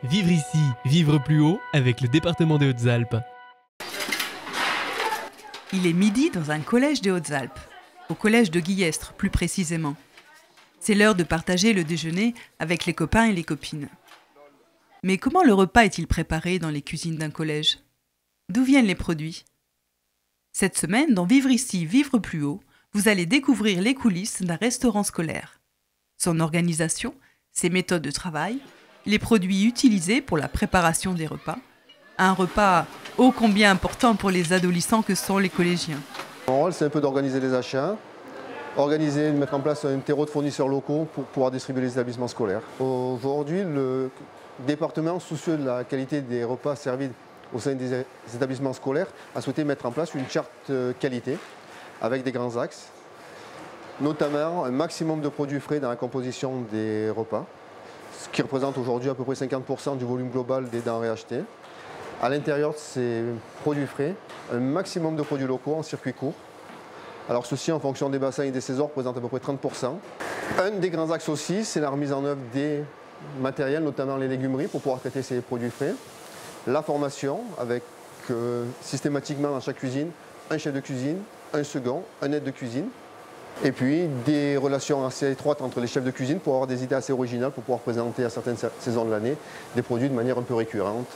Vivre ici, vivre plus haut avec le département des Hautes-Alpes. Il est midi dans un collège des Hautes-Alpes, au collège de Guillestre plus précisément. C'est l'heure de partager le déjeuner avec les copains et les copines. Mais comment le repas est-il préparé dans les cuisines d'un collège? D'où viennent les produits? Cette semaine, dans Vivre ici, vivre plus haut, vous allez découvrir les coulisses d'un restaurant scolaire. Son organisation, ses méthodes de travail, les produits utilisés pour la préparation des repas. Un repas ô combien important pour les adolescents que sont les collégiens. Mon rôle, c'est un peu d'organiser les achats, mettre en place un terreau de fournisseurs locaux pour pouvoir distribuer les établissements scolaires. Aujourd'hui, le département, soucieux de la qualité des repas servis au sein des établissements scolaires, a souhaité mettre en place une charte qualité avec des grands axes, notamment un maximum de produits frais dans la composition des repas, ce qui représente aujourd'hui à peu près 50% du volume global des denrées achetées. À l'intérieur de ces produits frais, un maximum de produits locaux en circuit court. Alors ceci, en fonction des bassins et des saisons, représente à peu près 30%. Un des grands axes aussi, c'est la remise en œuvre des matériels, notamment les légumeries, pour pouvoir traiter ces produits frais. La formation, avec systématiquement dans chaque cuisine, un chef de cuisine, un second, un aide de cuisine. Et puis des relations assez étroites entre les chefs de cuisine pour avoir des idées assez originales, pour pouvoir présenter à certaines saisons de l'année des produits de manière un peu récurrente.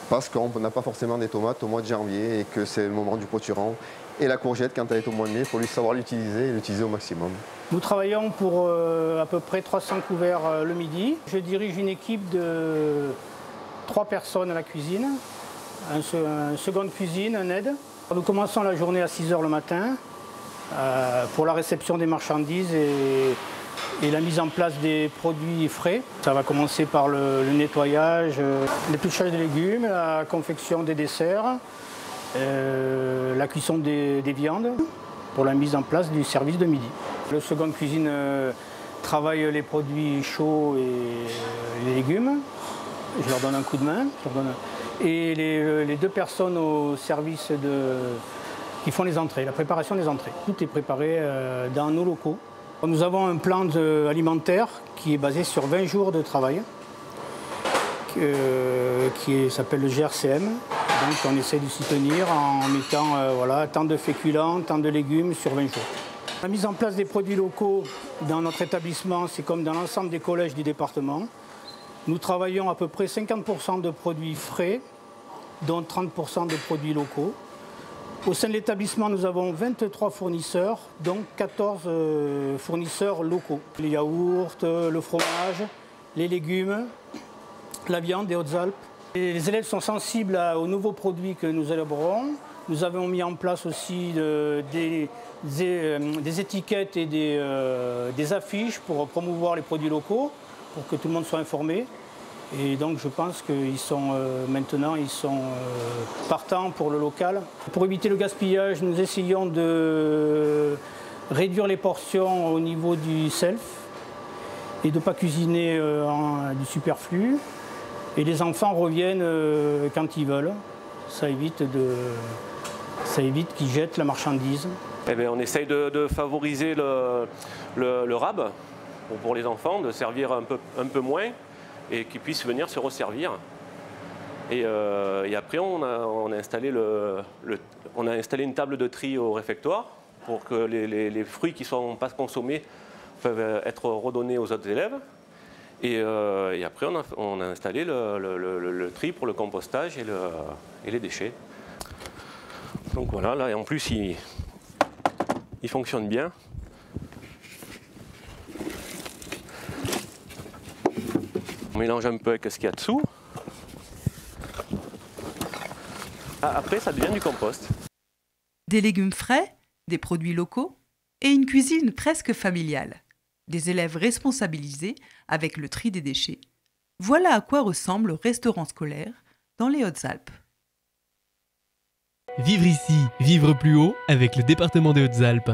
Parce qu'on n'a pas forcément des tomates au mois de janvier et que c'est le moment du potiron. Et la courgette, quand elle est au mois de mai, il faut lui savoir l'utiliser et l'utiliser au maximum. Nous travaillons pour à peu près 300 couverts le midi. Je dirige une équipe de 3 personnes à la cuisine, un second de cuisine, un aide. Nous commençons la journée à 6 h le matin pour la réception des marchandises et la mise en place des produits frais. Ça va commencer par le nettoyage, l'épluchage des légumes, la confection des desserts, la cuisson des viandes pour la mise en place du service de midi. Le second cuisine travaille les produits chauds et les légumes. Je leur donne un coup de main. Et les 2 personnes au service qui font les entrées, la préparation des entrées. Tout est préparé dans nos locaux. Nous avons un plan alimentaire qui est basé sur 20 jours de travail, qui s'appelle le GRCM. Donc on essaie de s'y tenir en mettant tant de féculents, tant de légumes sur 20 jours. La mise en place des produits locaux dans notre établissement, c'est comme dans l'ensemble des collèges du département. Nous travaillons à peu près 50% de produits frais, dont 30% de produits locaux. Au sein de l'établissement, nous avons 23 fournisseurs, dont 14 fournisseurs locaux. Les yaourts, le fromage, les légumes, la viande des Hautes-Alpes. Les élèves sont sensibles aux nouveaux produits que nous élaborons. Nous avons mis en place aussi des étiquettes et des affiches pour promouvoir les produits locaux, pour que tout le monde soit informé. Et donc je pense qu'ils sont maintenant partants pour le local. Pour éviter le gaspillage, nous essayons de réduire les portions au niveau du self et de ne pas cuisiner du superflu. Et les enfants reviennent quand ils veulent. Ça évite qu'ils jettent la marchandise. Eh bien, on essaye de favoriser le rab pour les enfants, de servir un peu moins, et qu'ils puissent venir se resservir. Et après, on a installé une table de tri au réfectoire pour que les fruits qui ne sont pas consommés peuvent être redonnés aux autres élèves. Et après, on a installé le tri pour le compostage et les déchets. Donc voilà, là, et en plus, il fonctionne bien. On mélange un peu avec ce qu'il y a dessous. Après, ça devient du compost. Des légumes frais, des produits locaux et une cuisine presque familiale. Des élèves responsabilisés avec le tri des déchets. Voilà à quoi ressemble le restaurant scolaire dans les Hautes-Alpes. Vivre ici, vivre plus haut avec le département des Hautes-Alpes.